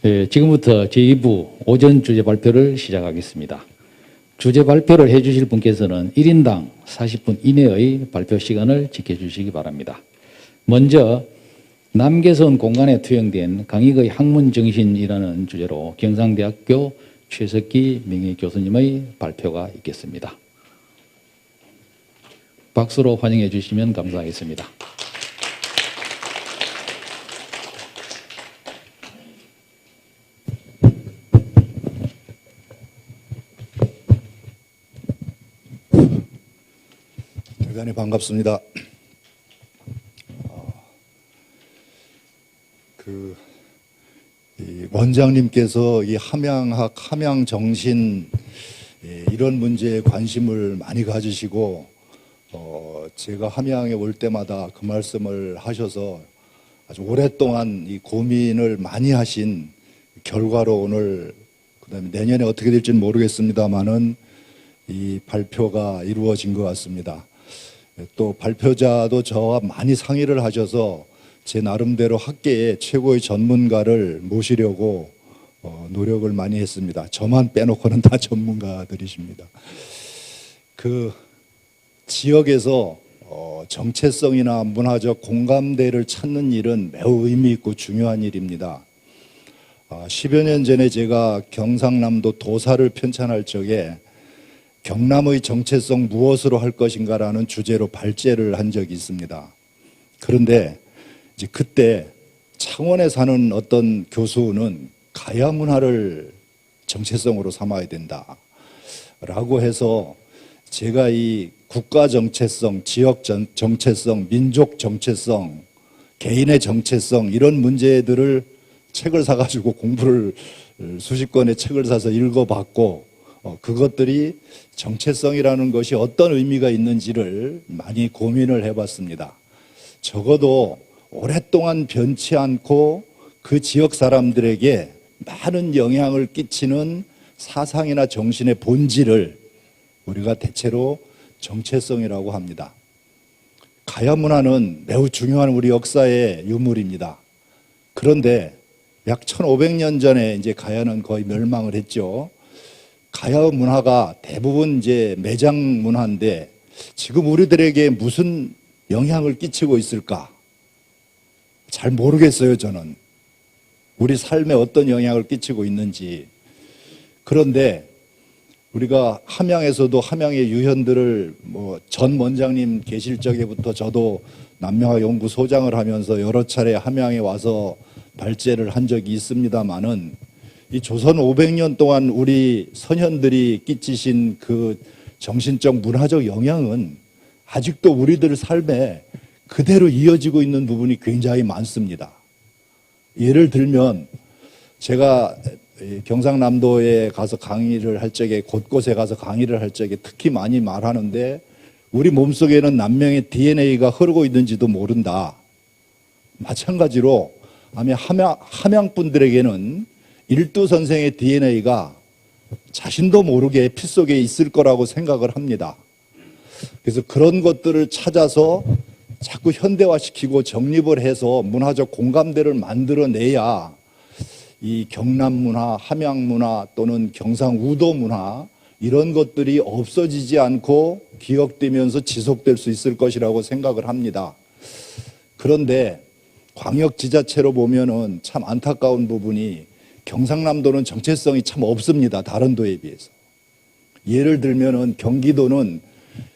지금부터 제2부 오전 주제 발표를 시작하겠습니다. 주제 발표를 해주실 분께서는 1인당 40분 이내의 발표 시간을 지켜주시기 바랍니다. 먼저 남계선 공간에 투영된 강익의 학문정신이라는 주제로 경상대학교 최석기 명예교수님의 발표가 있겠습니다. 박수로 환영해 주시면 감사하겠습니다. 대단히 반갑습니다. 이 원장님께서 이 함양학, 함양정신 이런 문제에 관심을 많이 가지시고 제가 함양에 올 때마다 그 말씀을 하셔서 아주 오랫동안 이 고민을 많이 하신 결과로 오늘 그다음에 내년에 어떻게 될지는 모르겠습니다만은 이 발표가 이루어진 것 같습니다. 또 발표자도 저와 많이 상의를 하셔서 제 나름대로 학계의 최고의 전문가를 모시려고 노력을 많이 했습니다. 저만 빼놓고는 다 전문가들이십니다. 그 지역에서 정체성이나 문화적 공감대를 찾는 일은 매우 의미 있고 중요한 일입니다. 10여 년 전에 제가 경상남도 도사를 편찬할 적에 경남의 정체성 무엇으로 할 것인가라는 주제로 발제를 한 적이 있습니다. 그런데 이제 그때 창원에 사는 어떤 교수는 가야 문화를 정체성으로 삼아야 된다라고 해서 제가 이 국가 정체성, 지역 정체성, 민족 정체성, 개인의 정체성 이런 문제들을 책을 사가지고 공부를 수십 권의 책을 사서 읽어봤고 그것들이 정체성이라는 것이 어떤 의미가 있는지를 많이 고민을 해봤습니다. 적어도 오랫동안 변치 않고 그 지역 사람들에게 많은 영향을 끼치는 사상이나 정신의 본질을 우리가 대체로 정체성이라고 합니다. 가야 문화는 매우 중요한 우리 역사의 유물입니다. 그런데 약 1500년 전에 이제 가야는 거의 멸망을 했죠. 가야 문화가 대부분 이제 매장 문화인데 지금 우리들에게 무슨 영향을 끼치고 있을까? 잘 모르겠어요, 저는. 우리 삶에 어떤 영향을 끼치고 있는지. 그런데 우리가 함양에서도 함양의 유현들을 전 원장님 계실 적에부터 저도 남명학 연구소장을 하면서 여러 차례 함양에 와서 발제를 한 적이 있습니다만은 이 조선 500년 동안 우리 선현들이 끼치신 그 정신적 문화적 영향은 아직도 우리들 삶에 그대로 이어지고 있는 부분이 굉장히 많습니다. 예를 들면 제가 경상남도에 가서 강의를 할 적에 곳곳에 가서 강의를 할 적에 특히 많이 말하는데 우리 몸속에는 남명의 DNA가 흐르고 있는지도 모른다. 마찬가지로 함양 분들에게는 일두 선생의 DNA가 자신도 모르게 피 속에 있을 거라고 생각을 합니다. 그래서 그런 것들을 찾아서 자꾸 현대화시키고 정립을 해서 문화적 공감대를 만들어내야 이 경남 문화, 함양 문화 또는 경상우도 문화 이런 것들이 없어지지 않고 기억되면서 지속될 수 있을 것이라고 생각을 합니다. 그런데 광역지자체로 보면은 참 안타까운 부분이 경상남도는 정체성이 참 없습니다. 다른 도에 비해서. 예를 들면은 경기도는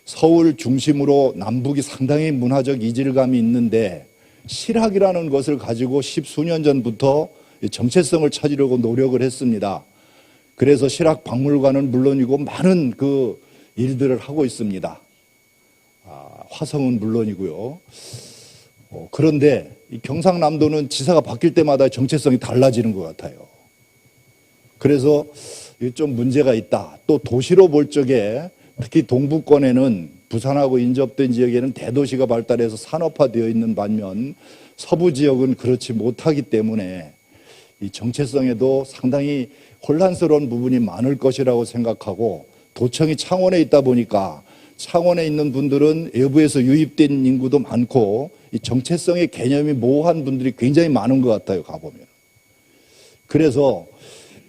서울 중심으로 남북이 상당히 문화적 이질감이 있는데 실학이라는 것을 가지고 십수년 전부터 정체성을 찾으려고 노력을 했습니다. 그래서 실학 박물관은 물론이고 많은 그 일들을 하고 있습니다. 화성은 물론이고요. 그런데 이 경상남도는 지사가 바뀔 때마다 정체성이 달라지는 것 같아요. 그래서 이게 좀 문제가 있다. 또 도시로 볼 적에 특히 동부권에는 부산하고 인접된 지역에는 대도시가 발달해서 산업화되어 있는 반면 서부 지역은 그렇지 못하기 때문에 이 정체성에도 상당히 혼란스러운 부분이 많을 것이라고 생각하고 도청이 창원에 있다 보니까 창원에 있는 분들은 외부에서 유입된 인구도 많고 이 정체성의 개념이 모호한 분들이 굉장히 많은 것 같아요, 가보면. 그래서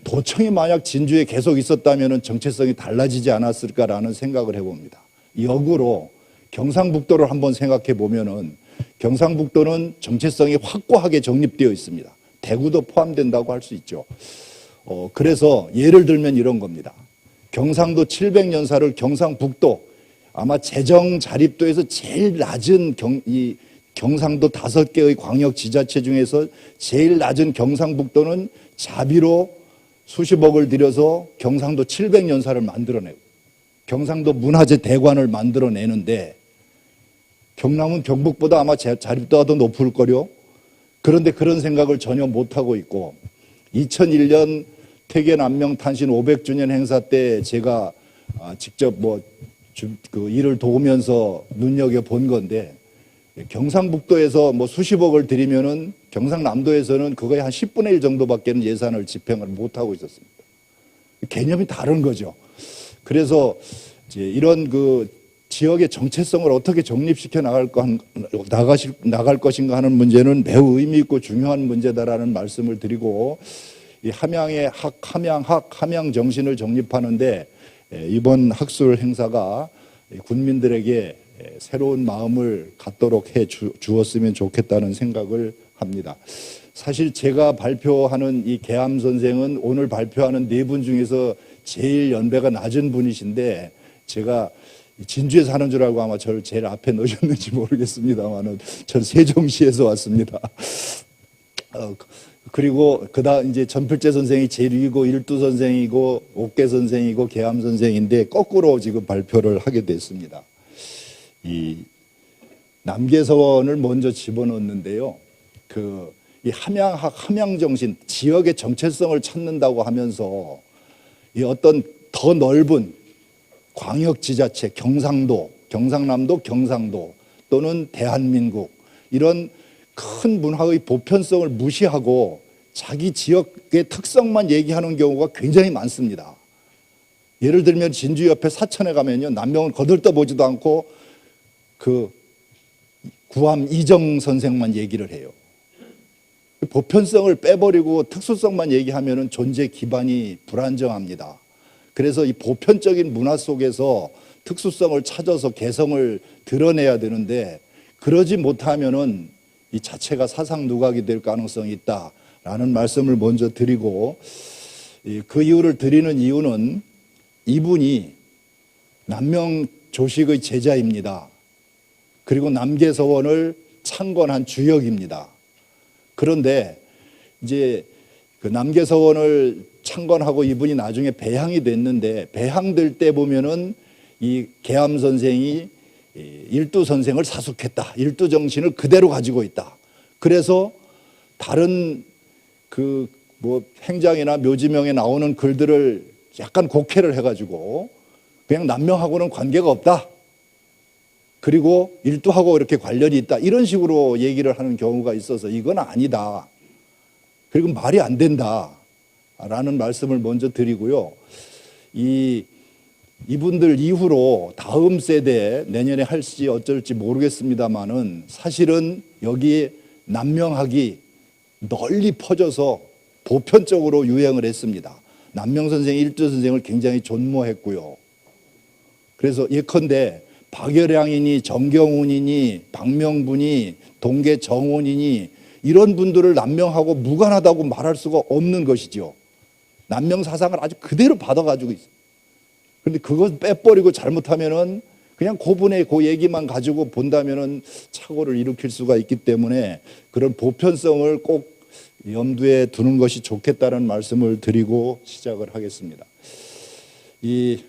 도청이 만약 진주에 계속 있었다면 정체성이 달라지지 않았을까라는 생각을 해봅니다. 역으로 경상북도를 한번 생각해 보면은 경상북도는 정체성이 확고하게 정립되어 있습니다. 대구도 포함된다고 할 수 있죠. 그래서 예를 들면 이런 겁니다. 경상도 700년사를 경상북도, 아마 재정 자립도에서 제일 낮은 경상도 5개의 광역지자체 중에서 제일 낮은 경상북도는 자비로 수십억을 들여서 경상도 700년사를 만들어내고 경상도 문화재 대관을 만들어내는데 경남은 경북보다 아마 자립도가 더 높을 거요. 그런데 그런 생각을 전혀 못하고 있고 2001년 퇴계남명 탄신 500주년 행사 때 제가 직접 그 일을 도우면서 눈여겨본 건데 경상북도에서 수십억을 들이면은 경상남도에서는 그거의 한 10분의 1 정도밖에는 예산을 집행을 못하고 있었습니다. 개념이 다른 거죠. 그래서 이제 이런 그 지역의 정체성을 어떻게 정립시켜 나갈 것인가 하는 문제는 매우 의미 있고 중요한 문제다라는 말씀을 드리고 이 함양의 함양 정신을 정립하는데 이번 학술 행사가 군민들에게 새로운 마음을 갖도록 해 주었으면 좋겠다는 생각을 합니다. 사실 제가 발표하는 이 계암 선생은 오늘 발표하는 4분 중에서 제일 연배가 낮은 분이신데 제가 진주에 사는 줄 알고 아마 저를 제일 앞에 넣으셨는지 모르겠습니다만은 전 세종시에서 왔습니다. 그리고 그다음 이제 전필재 선생이 제일 위고 일두 선생이고 옥계 선생이고 계암 선생인데 거꾸로 지금 발표를 하게 됐습니다. 이 남계서원을 먼저 집어넣는데요. 이 함양 정신, 지역의 정체성을 찾는다고 하면서 이 어떤 더 넓은 광역지자체, 경상남도, 경상도 또는 대한민국 이런 큰 문화의 보편성을 무시하고 자기 지역의 특성만 얘기하는 경우가 굉장히 많습니다. 예를 들면 진주 옆에 사천에 가면요. 남명을 거들떠보지도 않고 그 구암 이정 선생만 얘기를 해요. 보편성을 빼버리고 특수성만 얘기하면 존재 기반이 불안정합니다. 그래서 이 보편적인 문화 속에서 특수성을 찾아서 개성을 드러내야 되는데 그러지 못하면은 이 자체가 사상 누각이 될 가능성이 있다라는 말씀을 먼저 드리고 그 이유를 드리는 이유는 이분이 남명 조식의 제자입니다. 그리고 남계서원을 창건한 주역입니다. 그런데 이제 그 남계서원을 창건하고 이분이 나중에 배향이 됐는데 배향될 때 보면은 이 계암 선생이 일두 선생을 사숙했다. 일두 정신을 그대로 가지고 있다. 그래서 다른 그 행장이나 묘지명에 나오는 글들을 약간 곡해를 해가지고 그냥 남명하고는 관계가 없다. 그리고 일두하고 이렇게 관련이 있다. 이런 식으로 얘기를 하는 경우가 있어서 이건 아니다. 그리고 말이 안 된다. 라는 말씀을 먼저 드리고요. 이분들 이후로 다음 세대 내년에 할지 어쩔지 모르겠습니다만은 사실은 여기 남명학이 널리 퍼져서 보편적으로 유행을 했습니다. 남명 선생, 일두 선생을 굉장히 존모했고요. 그래서 예컨대 박여량이니 정경훈이니 박명분이 동계 정원이니 이런 분들을 남명하고 무관하다고 말할 수가 없는 것이죠. 남명 사상을 아주 그대로 받아가지고 있어요. 그런데 그것 빼버리고 잘못하면은 그냥 고분의 그 얘기만 가지고 본다면은 착오를 일으킬 수가 있기 때문에 그런 보편성을 꼭 염두에 두는 것이 좋겠다는 말씀을 드리고 시작을 하겠습니다. 이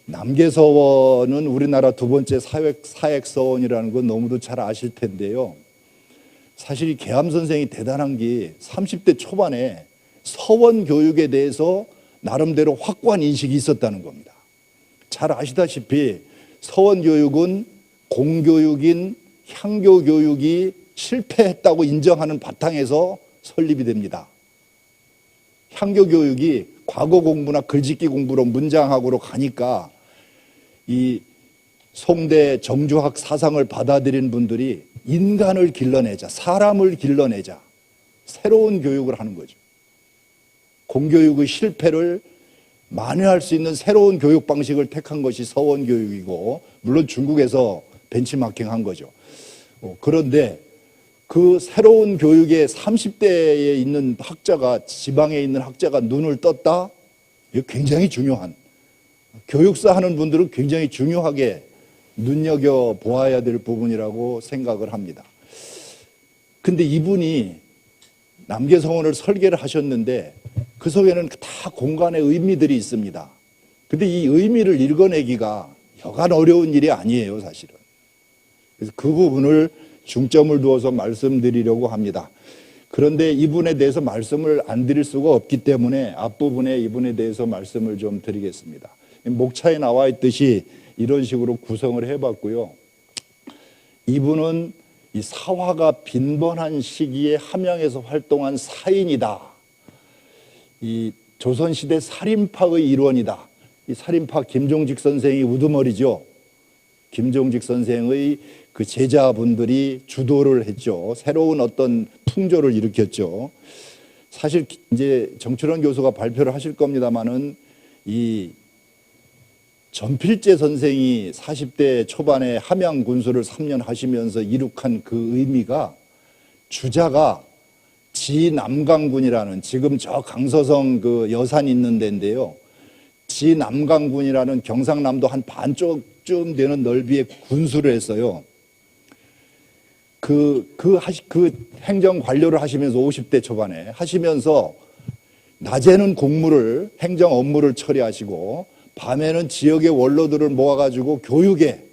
남계서원은 우리나라 두 번째 사획서원이라는 건 너무도 잘 아실 텐데요. 사실 이 계암 선생이 대단한 게 30대 초반에 서원 교육에 대해서 나름대로 확고한 인식이 있었다는 겁니다. 잘 아시다시피 서원 교육은 공교육인 향교 교육이 실패했다고 인정하는 바탕에서 설립이 됩니다. 향교 교육이 과거 공부나 글짓기 공부로 문장학으로 가니까 이 송대 정주학 사상을 받아들인 분들이 인간을 길러내자, 사람을 길러내자, 새로운 교육을 하는 거죠. 공교육의 실패를 만회할 수 있는 새로운 교육 방식을 택한 것이 서원 교육이고, 물론 중국에서 벤치마킹한 거죠. 그런데 그 새로운 교육에 30대에 있는 학자가, 지방에 있는 학자가 눈을 떴다? 이거 굉장히 중요한, 교육사 하는 분들은 굉장히 중요하게 눈여겨보아야 될 부분이라고 생각을 합니다. 근데 이분이 남계성원을 설계를 하셨는데 그 속에는 다 공간의 의미들이 있습니다. 근데 이 의미를 읽어내기가 여간 어려운 일이 아니에요, 사실은. 그래서 그 부분을 중점을 두어서 말씀드리려고 합니다. 그런데 이분에 대해서 말씀을 안 드릴 수가 없기 때문에 앞부분에 이분에 대해서 말씀을 좀 드리겠습니다. 목차에 나와 있듯이 이런 식으로 구성을 해봤고요. 이분은 이 사화가 빈번한 시기에 함양에서 활동한 사인이다. 이 조선시대 살인파의 일원이다. 이 살인파 김종직 선생이 우두머리죠. 김종직 선생의 그 제자분들이 주도를 했죠. 새로운 어떤 풍조를 일으켰죠. 사실 이제 정철원 교수가 발표를 하실 겁니다만은 이 전필재 선생이 40대 초반에 함양 군수를 3년 하시면서 이룩한 그 의미가, 주자가 지남강군이라는, 지금 저 강서성 그 여산 있는 데인데요. 지남강군이라는 경상남도 한 반쪽쯤 되는 넓이의 군수를 했어요. 그 행정 관료를 하시면서 50대 초반에 하시면서 낮에는 공무를, 행정 업무를 처리하시고 밤에는 지역의 원로들을 모아가지고 교육에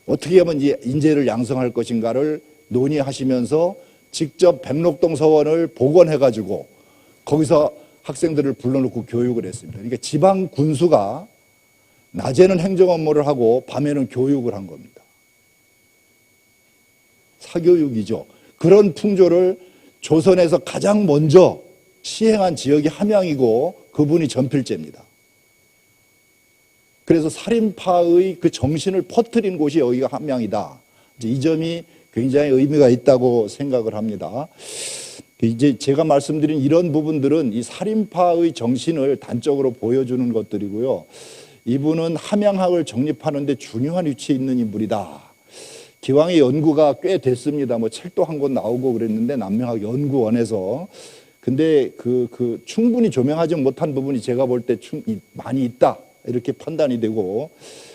어떻게 하면 인재를 양성할 것인가를 논의하시면서 직접 백록동 서원을 복원해가지고 거기서 학생들을 불러놓고 교육을 했습니다. 그러니까 지방 군수가 낮에는 행정 업무를 하고 밤에는 교육을 한 겁니다. 사교육이죠. 그런 풍조를 조선에서 가장 먼저 시행한 지역이 함양이고 그분이 전필재입니다. 그래서 살인파의 그 정신을 퍼뜨린 곳이 여기가 함양이다. 이 점이 굉장히 의미가 있다고 생각을 합니다. 이제 제가 말씀드린 이런 부분들은 이 살인파의 정신을 단적으로 보여주는 것들이고요. 이분은 함양학을 정립하는 데 중요한 위치에 있는 인물이다. 기왕의 연구가 꽤 됐습니다. 뭐 책도 한 권 나오고 그랬는데 남명학 연구원에서. 근데 충분히 조명하지 못한 부분이 제가 볼 때 많이 있다. 이렇게 판단이 되고,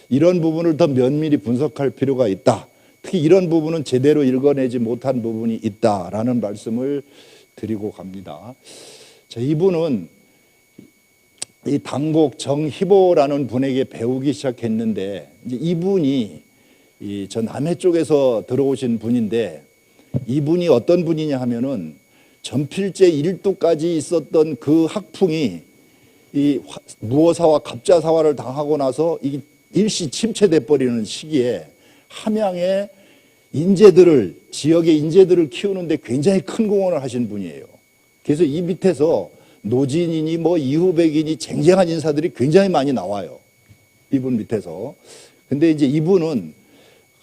이런 부분을 더 면밀히 분석할 필요가 있다. 특히 이런 부분은 제대로 읽어내지 못한 부분이 있다라는 말씀을 드리고 갑니다. 자, 이분은 이 당곡 정희보라는 분에게 배우기 시작했는데, 이제 이분이 저 남해 쪽에서 들어오신 분인데, 이분이 어떤 분이냐 하면은 전필제 1두까지 있었던 그 학풍이 이 무어사와 갑자사화를 당하고 나서 이게 일시 침체돼 버리는 시기에 함양의 인재들을, 지역의 인재들을 키우는데 굉장히 큰 공헌을 하신 분이에요. 그래서 이 밑에서 노진이니 뭐 이후백이니 쟁쟁한 인사들이 굉장히 많이 나와요. 이분 밑에서. 근데 이제 이분은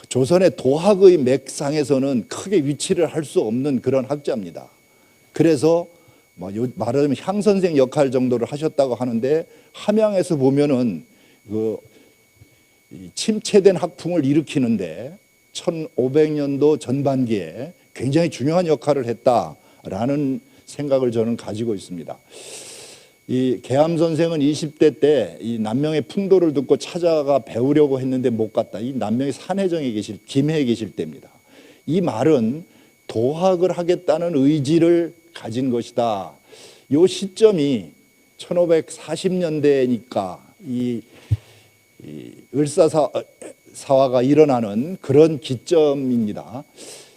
조선의 도학의 맥상에서는 크게 위치를 할 수 없는 그런 학자입니다. 그래서 말하자면 향선생 역할 정도를 하셨다고 하는데, 함양에서 보면은 그 침체된 학풍을 일으키는데 1500년도 전반기에 굉장히 중요한 역할을 했다라는 생각을 저는 가지고 있습니다. 이 계암 선생은 20대 때 이 남명의 풍도를 듣고 찾아가 배우려고 했는데 못 갔다. 이 남명의 산해정에 김해에 계실 때입니다. 이 말은 도학을 하겠다는 의지를 가진 것이다. 이 시점이 1540년대니까 이 을사사화가 일어나는 그런 기점입니다.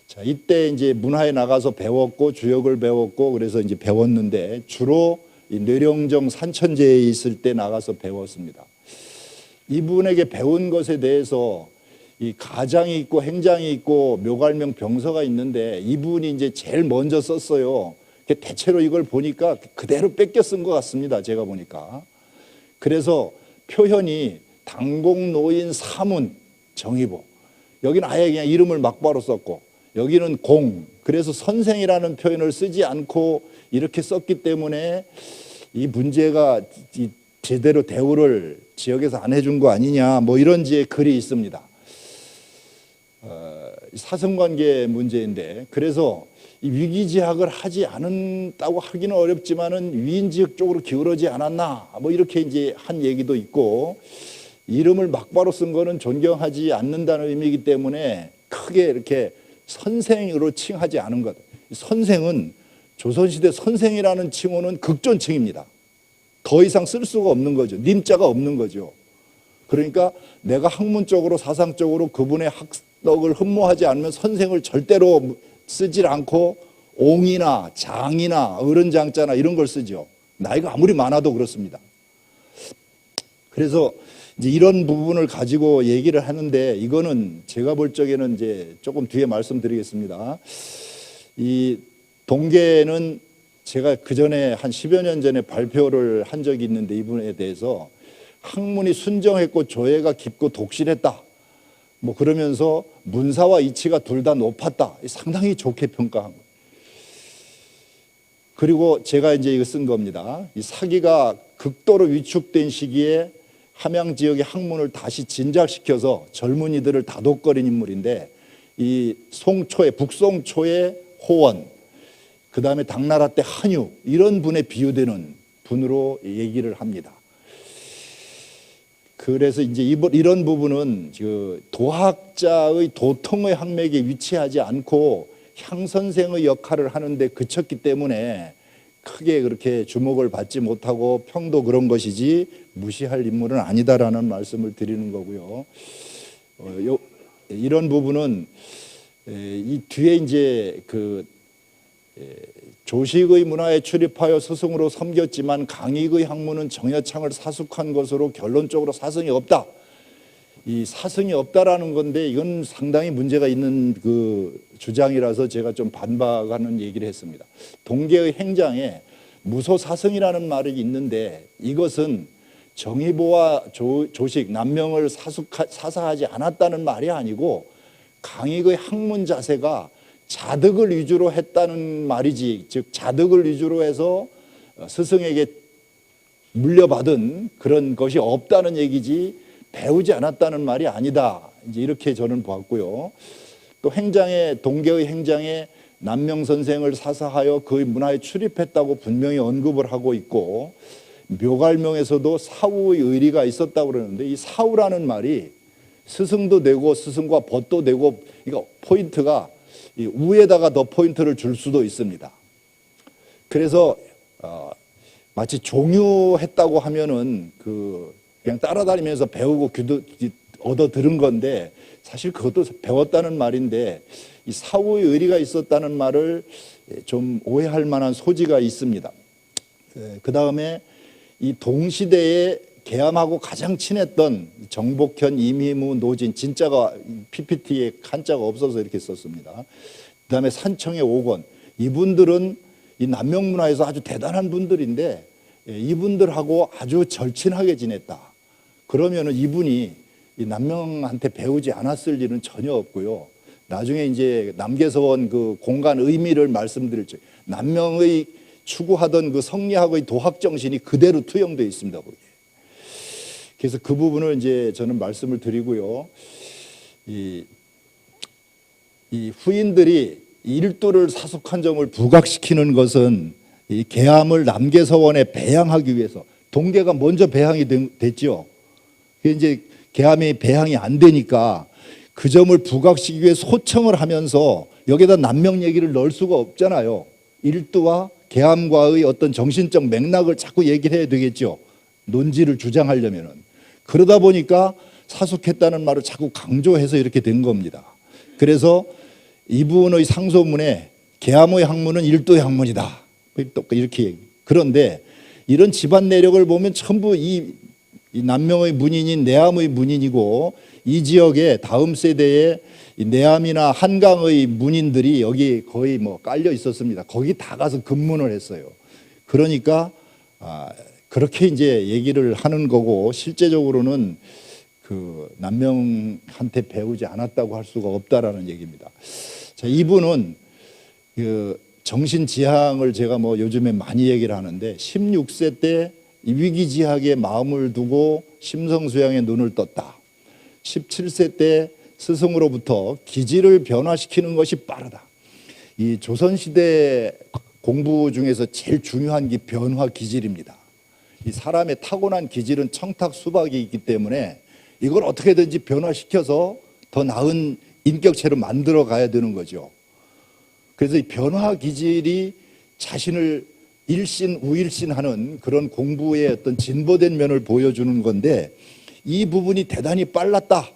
자, 이때 이제 문화에 나가서 배웠고 주역을 배웠고 그래서 이제 배웠는데 주로 이 뇌령정 산천제에 있을 때 나가서 배웠습니다. 이분에게 배운 것에 대해서 이 가장이 있고 행장이 있고 묘갈명 병서가 있는데 이분이 이제 제일 먼저 썼어요. 대체로 이걸 보니까 그대로 뺏겨 쓴 것 같습니다. 제가 보니까. 그래서 표현이 당공노인 사문 정의보. 여기는 아예 그냥 이름을 막바로 썼고 여기는 공. 그래서 선생이라는 표현을 쓰지 않고 이렇게 썼기 때문에 이 문제가 제대로 대우를 지역에서 안 해준 거 아니냐, 뭐 이런 제 글이 있습니다. 사성관계 문제인데, 그래서 이 위기지학을 하지 않았다고 하기는 어렵지만은 위인지역 쪽으로 기울어지 않았나, 뭐 이렇게 이제 한 얘기도 있고, 이름을 막바로 쓴 거는 존경하지 않는다는 의미이기 때문에 크게 이렇게 선생으로 칭하지 않은 것. 선생은 조선시대 선생이라는 칭호는 극존칭입니다. 더 이상 쓸 수가 없는 거죠. 님자가 없는 거죠. 그러니까 내가 학문적으로 사상적으로 그분의 학덕을 흠모하지 않으면 선생을 절대로 쓰질 않고 옹이나 장이나 어른장자나 이런 걸 쓰죠. 나이가 아무리 많아도 그렇습니다. 그래서 이제 이런 부분을 가지고 얘기를 하는데, 이거는 제가 볼 적에는 이제 조금 뒤에 말씀드리겠습니다. 이 동계는 제가 그 전에 한 10여 년 전에 발표를 한 적이 있는데, 이분에 대해서 학문이 순정했고 조예가 깊고 독실했다, 뭐 그러면서 문사와 이치가 둘 다 높았다, 상당히 좋게 평가한 거예요. 그리고 제가 이제 이거 쓴 겁니다. 이 사기가 극도로 위축된 시기에 함양 지역의 학문을 다시 진작시켜서 젊은이들을 다독거린 인물인데, 이 송초의 북송초의 호원, 그 다음에 당나라 때 한유, 이런 분에 비유되는 분으로 얘기를 합니다. 그래서 이제 이런 부분은 그 도학자의 도통의 학맥에 위치하지 않고 향선생의 역할을 하는데 그쳤기 때문에 크게 그렇게 주목을 받지 못하고 평도 그런 것이지 무시할 인물은 아니다라는 말씀을 드리는 거고요. 이런 부분은 이 뒤에 이제 그 조식의 문화에 출입하여 스승으로 섬겼지만 강익의 학문은 정여창을 사숙한 것으로 결론적으로 사승이 없다. 이 사승이 없다라는 건데, 이건 상당히 문제가 있는 그 주장이라서 제가 좀 반박하는 얘기를 했습니다. 동계의 행장에 무소사승이라는 말이 있는데, 이것은 정의보와 조식, 남명을 사사하지 않았다는 말이 아니고 강익의 학문 자세가 자득을 위주로 했다는 말이지, 즉 자득을 위주로 해서 스승에게 물려받은 그런 것이 없다는 얘기지 배우지 않았다는 말이 아니다, 이제 이렇게 저는 보았고요. 또 행장에, 동계의 행장에 남명 선생을 사사하여 그의 문화에 출입했다고 분명히 언급을 하고 있고, 묘갈명에서도 사후의 의리가 있었다고 그러는데, 이 사후라는 말이 스승도 되고 스승과 벗도 되고, 이거 포인트가 우에다가 더 포인트를 줄 수도 있습니다. 그래서 마치 종유했다고 하면은 그냥 따라다니면서 배우고 얻어 들은 건데, 사실 그것도 배웠다는 말인데, 이 사후의 의리가 있었다는 말을 좀 오해할 만한 소지가 있습니다. 그 다음에 이 동시대에 계암하고 가장 친했던 정복현, 이미무, 노진, 진짜가 PPT에 한자가 없어서 이렇게 썼습니다. 그 다음에 산청의 오건, 이분들은 이 남명문화에서 아주 대단한 분들인데 이분들하고 아주 절친하게 지냈다. 그러면은 이분이 이 남명한테 배우지 않았을 일은 전혀 없고요. 나중에 이제 남계서원 그 공간 의미를 말씀드릴 적, 남명의 추구하던 그 성리학의 도학 정신이 그대로 투영되어 있습니다, 거기에. 그래서 그 부분을 이제 저는 말씀을 드리고요. 이 후인들이 일두를 사숙한 점을 부각시키는 것은 이 계암을 남계서원에 배양하기 위해서, 동계가 먼저 배양이 됐죠. 이제 계암이 배양이 안 되니까 그 점을 부각시키기 위해 소청을 하면서 여기다 남명 얘기를 넣을 수가 없잖아요. 일두와 계암과의 어떤 정신적 맥락을 자꾸 얘기를 해야 되겠죠. 논지를 주장하려면은. 그러다 보니까 사숙했다는 말을 자꾸 강조해서 이렇게 된 겁니다. 그래서 이분의 상소문에 계암의 학문은 일도의 학문이다, 이렇게 얘기. 그런데 이런 집안 내력을 보면 전부 이 남명의 문인인 내암의 문인이고, 이 지역에 다음 세대에 내암이나 한강의 문인들이 여기 거의 뭐 깔려 있었습니다. 거기 다 가서 근무를 했어요. 그러니까 그렇게 이제 얘기를 하는 거고, 실제적으로는 그 남명한테 배우지 않았다고 할 수가 없다라는 얘기입니다. 자, 이분은 그 정신지향을 제가 뭐 요즘에 많이 얘기를 하는데 16세 때 위기지학에 마음을 두고 심성수양에 눈을 떴다. 17세 때 스승으로부터 기질을 변화시키는 것이 빠르다. 이 조선시대 공부 중에서 제일 중요한 게 변화 기질입니다. 이 사람의 타고난 기질은 청탁 수박이 있기 때문에 이걸 어떻게든지 변화시켜서 더 나은 인격체로 만들어 가야 되는 거죠. 그래서 이 변화 기질이 자신을 일신 우일신하는 그런 공부의 어떤 진보된 면을 보여주는 건데 이 부분이 대단히 빨랐다.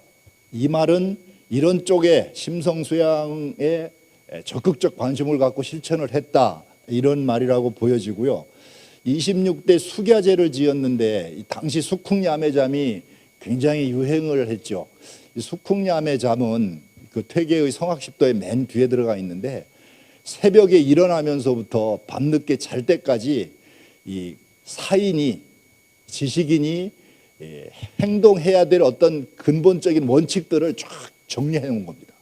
이 말은 이런 쪽에 심성수양에 적극적 관심을 갖고 실천을 했다. 이런 말이라고 보여지고요. 26대 숙야제를 지었는데 당시 숙쿵야매잠이 굉장히 유행을 했죠. 이 숙쿵야매잠은 그 퇴계의 성학십도의 맨 뒤에 들어가 있는데 새벽에 일어나면서부터 밤늦게 잘 때까지 이 사인이 지식인이 행동해야 될 어떤 근본적인 원칙들을 쫙 정리해 놓은 겁니다.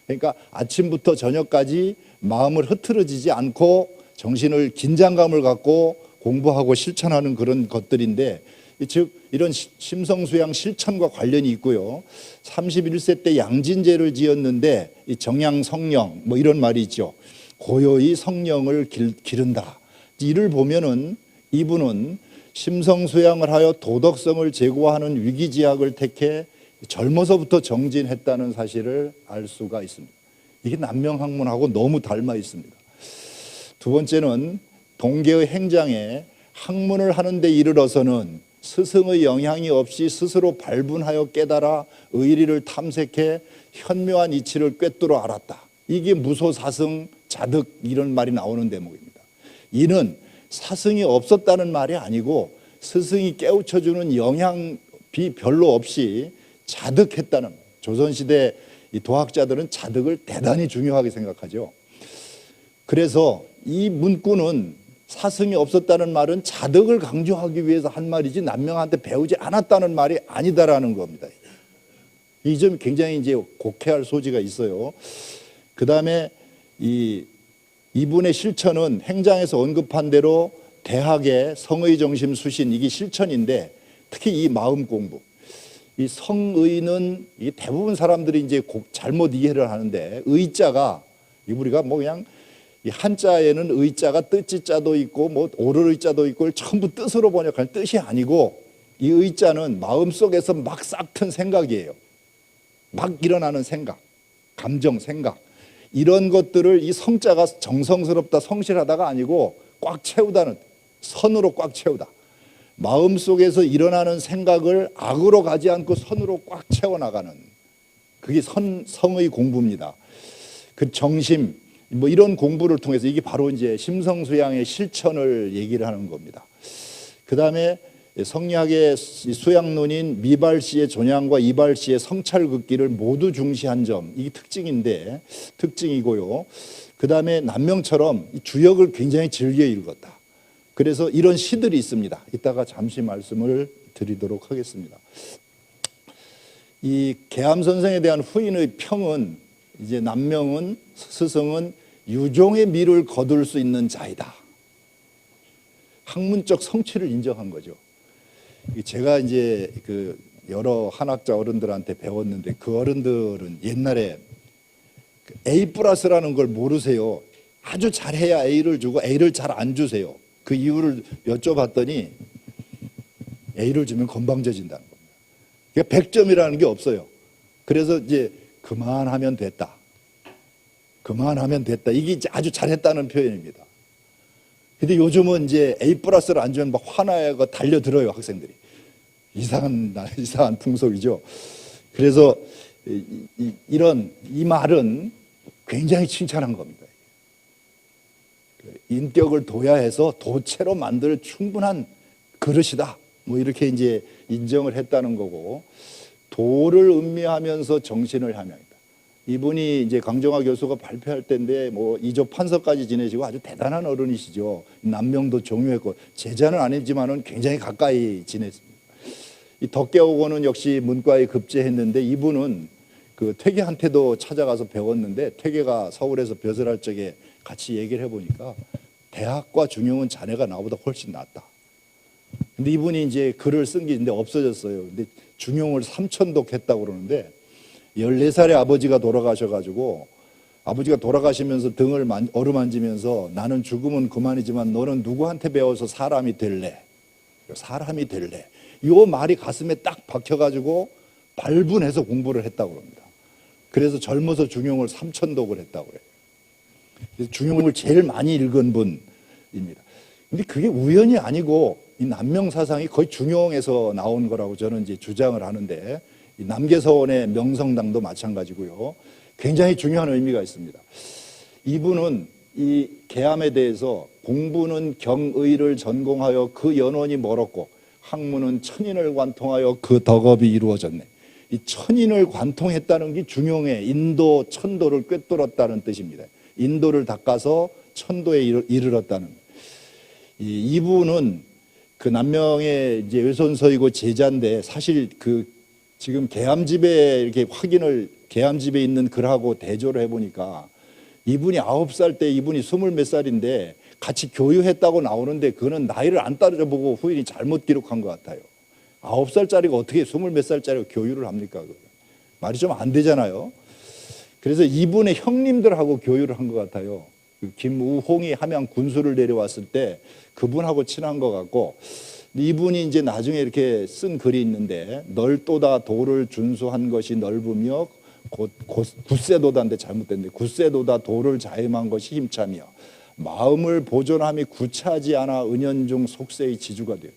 그러니까 아침부터 저녁까지 마음을 흐트러지지 않고 정신을 긴장감을 갖고 공부하고 실천하는 그런 것들인데 즉 이런 심성수양 실천과 관련이 있고요. 31세 때 양진제를 지었는데 이 정양성령 뭐 이런 말이 있죠. 고요히 성령을 기른다. 이를 보면은 이분은 심성수양을 하여 도덕성을 제고하는 위기지학을 택해 젊어서부터 정진했다는 사실을 알 수가 있습니다. 이게 남명학문하고 너무 닮아 있습니다. 두 번째는 동계의 행장에 학문을 하는 데 이르러서는 스승의 영향이 없이 스스로 발분하여 깨달아 의리를 탐색해 현묘한 이치를 꿰뚫어 알았다. 이게 무소사승 자득 이런 말이 나오는 대목입니다. 이는 사승이 없었다는 말이 아니고 스승이 깨우쳐주는 영향이 별로 없이 자득했다는, 조선시대 이 도학자들은 자득을 대단히 중요하게 생각하죠. 그래서 이 문구는 사승이 없었다는 말은 자득을 강조하기 위해서 한 말이지 남명한테 배우지 않았다는 말이 아니다라는 겁니다. 이 점이 굉장히 이제 곡해할 소지가 있어요. 그 다음에 이분의 실천은 행장에서 언급한 대로 대학의 성의 정심 수신 이게 실천인데 특히 이 마음 공부. 이 성의는 이 대부분 사람들이 이제 잘못 이해를 하는데 의자가 우리가 뭐 그냥 이 한자에는 의자가 뜻지자도 있고 뭐 오를 의자도 있고 전부 뜻으로 번역할 뜻이 아니고 이 의자는 마음속에서 막 싹튼 생각이에요. 막 일어나는 생각, 감정, 생각 이런 것들을 이 성자가 정성스럽다 성실하다가 아니고 꽉 채우다는 선으로 꽉 채우다. 마음속에서 일어나는 생각을 악으로 가지 않고 선으로 꽉 채워나가는 그게 성의 공부입니다. 그 정심 뭐 이런 공부를 통해서 이게 바로 이제 심성수양의 실천을 얘기를 하는 겁니다. 그 다음에 성리학의 수양론인 미발시의 존양과 이발시의 성찰극기를 모두 중시한 점 이게 특징이고요. 그 다음에 남명처럼 주역을 굉장히 즐겨 읽었다. 그래서 이런 시들이 있습니다. 이따가 잠시 말씀을 드리도록 하겠습니다. 이 계암선생에 대한 후인의 평은 이제 남명은 스승은 유종의 미를 거둘 수 있는 자이다. 학문적 성취를 인정한 거죠. 제가 이제 그 여러 한학자 어른들한테 배웠는데 그 어른들은 옛날에 A 플러스라는 걸 모르세요. 아주 잘해야 A를 주고 A를 잘 안 주세요. 그 이유를 여쭤봤더니 A를 주면 건방져진다는 겁니다. 그러니까 100점이라는 게 없어요. 그래서 이제 그만하면 됐다. 그만하면 됐다. 이게 아주 잘했다는 표현입니다. 근데 요즘은 이제 A 플러스를 안 주면 막 화나고 달려들어요, 학생들이. 이상한 풍속이죠. 그래서 이 말은 굉장히 칭찬한 겁니다. 인격을 도야해서 도체로 만들 충분한 그릇이다. 뭐 이렇게 이제 인정을 했다는 거고, 도를 음미하면서 정신을 함양이다. 이분이 이제 강정화 교수가 발표할 때인데 뭐 이조 판서까지 지내시고 아주 대단한 어른이시죠. 남명도 종유했고 제자는 아니지만은 굉장히 가까이 지냈습니다. 이 덕계오고는 역시 문과에 급제했는데 이분은 그 퇴계한테도 찾아가서 배웠는데 퇴계가 서울에서 벼슬할 적에 같이 얘기를 해보니까 대학과 중용은 자네가 나보다 훨씬 낫다. 근데 이분이 이제 글을 쓴 게 이제 없어졌어요. 근데 중용을 3천독 했다고 그러는데 14살에 아버지가 돌아가셔가지고 아버지가 돌아가시면서 등을 어루만지면서 나는 죽으면 그만이지만 너는 누구한테 배워서 사람이 될래? 사람이 될래? 이 말이 가슴에 딱 박혀가지고 발분해서 공부를 했다고 합니다. 그래서 젊어서 중용을 3천독을 했다고 해요. 그래서 중용을 제일 많이 읽은 분입니다. 근데 그게 우연이 아니고 이 남명 사상이 거의 중용에서 나온 거라고 저는 이제 주장을 하는데 이 남계서원의 명성당도 마찬가지고요. 굉장히 중요한 의미가 있습니다. 이분은 이 계암에 대해서 공부는 경의를 전공하여 그 연원이 멀었고 학문은 천인을 관통하여 그 덕업이 이루어졌네. 이 천인을 관통했다는 게 중용의 인도 천도를 꿰뚫었다는 뜻입니다. 인도를 닦아서 천도에 이르렀다는. 이분은 그 남명의 이제 외손서이고 제자인데 사실 그 지금 계암집에 이렇게 계암집에 있는 글하고 대조를 해보니까 이분이 9살 때 이분이 20몇 살인데 같이 교유했다고 나오는데 그거는 나이를 안 따져보고 후인이 잘못 기록한 것 같아요. 9살짜리가 어떻게 20몇 살짜리가 교유를 합니까? 말이 좀 안 되잖아요. 그래서 이분의 형님들하고 교유를 한 것 같아요. 김우홍이 함양 군수를 내려왔을 때 그분하고 친한 것 같고 이분이 이제 나중에 이렇게 쓴 글이 있는데 널도다 도를 준수한 것이 넓으며 굳세도다인데 잘못됐는데 굳세도다 도를 자임한 것이 힘차며 마음을 보존함이 구차하지 않아 은연중 속세의 지주가 돼요.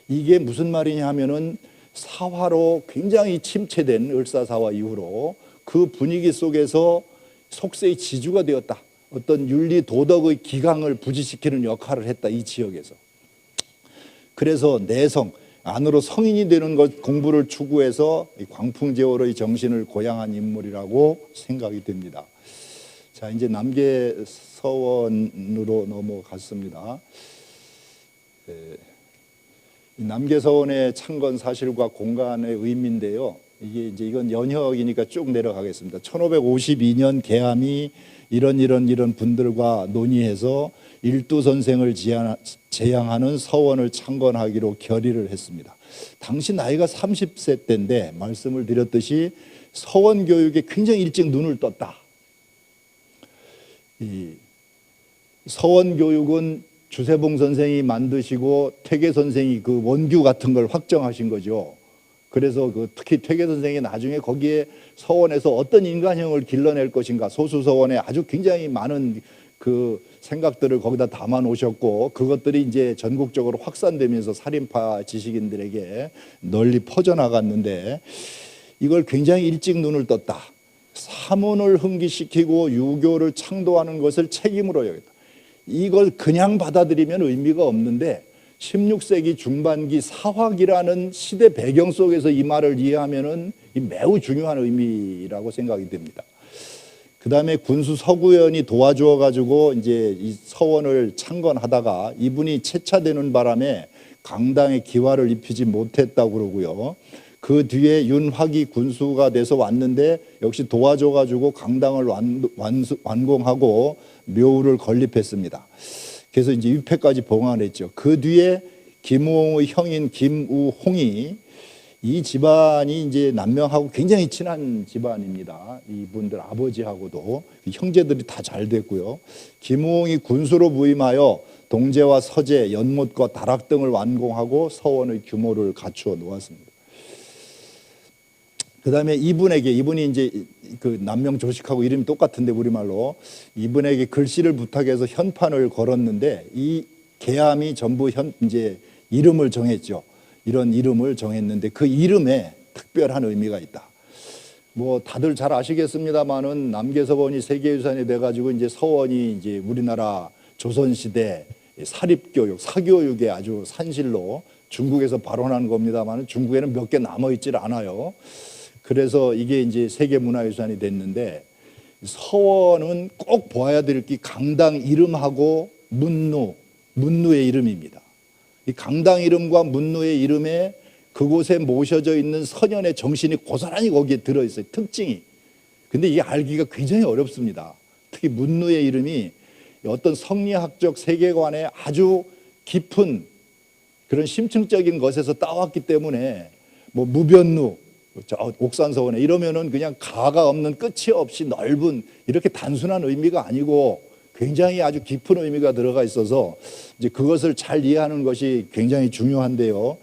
이게 무슨 말이냐 하면은 사화로 굉장히 침체된 을사사화 이후로 그 분위기 속에서 속세의 지주가 되었다. 어떤 윤리 도덕의 기강을 부지시키는 역할을 했다. 이 지역에서. 그래서 내성 안으로 성인이 되는 것 공부를 추구해서 광풍제월의 정신을 고양한 인물이라고 생각이 됩니다. 자, 이제 남계서원으로 넘어갔습니다. 남계서원의 창건 사실과 공간의 의미인데요. 이건 연혁이니까 쭉 내려가겠습니다. 1552년 계암이 이런 분들과 논의해서 일두 선생을 제양하는 서원을 창건하기로 결의를 했습니다. 당시 나이가 30세 때인데 말씀을 드렸듯이 서원 교육에 굉장히 일찍 눈을 떴다. 이 서원 교육은 주세봉 선생이 만드시고 퇴계 선생이 그 원규 같은 걸 확정하신 거죠. 그래서 특히 퇴계 선생이 나중에 거기에 서원에서 어떤 인간형을 길러낼 것인가 소수서원에 아주 굉장히 많은 그 생각들을 거기다 담아 놓으셨고 그것들이 이제 전국적으로 확산되면서 살인파 지식인들에게 널리 퍼져나갔는데 이걸 굉장히 일찍 눈을 떴다. 사문을 흥기시키고 유교를 창도하는 것을 책임으로 여겼다. 이걸 그냥 받아들이면 의미가 없는데 16세기 중반기 사화기라는 시대 배경 속에서 이 말을 이해하면은 매우 중요한 의미라고 생각이 됩니다. 그 다음에 군수 서구연이 도와주어 가지고 이제 이 서원을 창건하다가 이분이 채차되는 바람에 강당에 기화를 입히지 못했다고 그러고요. 그 뒤에 윤화기 군수가 돼서 왔는데 역시 도와줘 가지고 강당을 완공하고 묘우를 건립했습니다. 그래서 이제 위패까지 봉안했죠. 그 뒤에 김우홍의 형인 김우홍이 이 집안이 이제 남명하고 굉장히 친한 집안입니다. 이분들 아버지하고도 형제들이 다 잘 됐고요. 김우홍이 군수로 부임하여 동제와 서제, 연못과 다락 등을 완공하고 서원의 규모를 갖추어 놓았습니다. 그 다음에 이분이 이제 그 남명 조식하고 이름이 똑같은데 우리말로 이분에게 글씨를 부탁해서 현판을 걸었는데 이 계암이 전부 이제 이름을 정했죠. 이런 이름을 정했는데 그 이름에 특별한 의미가 있다. 뭐 다들 잘 아시겠습니다만은 남계서원이 세계유산이 돼가지고 이제 서원이 이제 우리나라 조선시대 사립교육, 사교육의 아주 산실로 중국에서 발원한 겁니다만 중국에는 몇 개 남아있질 않아요. 그래서 이게 이제 세계문화유산이 됐는데 서원은 꼭 보아야 될 게 강당 이름하고 문루의 이름입니다. 이 강당 이름과 문루의 이름에 그곳에 모셔져 있는 선현의 정신이 고스란히 거기에 들어있어요. 특징이. 근데 이게 알기가 굉장히 어렵습니다. 특히 문루의 이름이 어떤 성리학적 세계관에 아주 깊은 그런 심층적인 것에서 따왔기 때문에 뭐 무변루, 옥산서원에 이러면은 그냥 가가 없는 끝이 없이 넓은 이렇게 단순한 의미가 아니고 굉장히 아주 깊은 의미가 들어가 있어서 이제 그것을 잘 이해하는 것이 굉장히 중요한데요.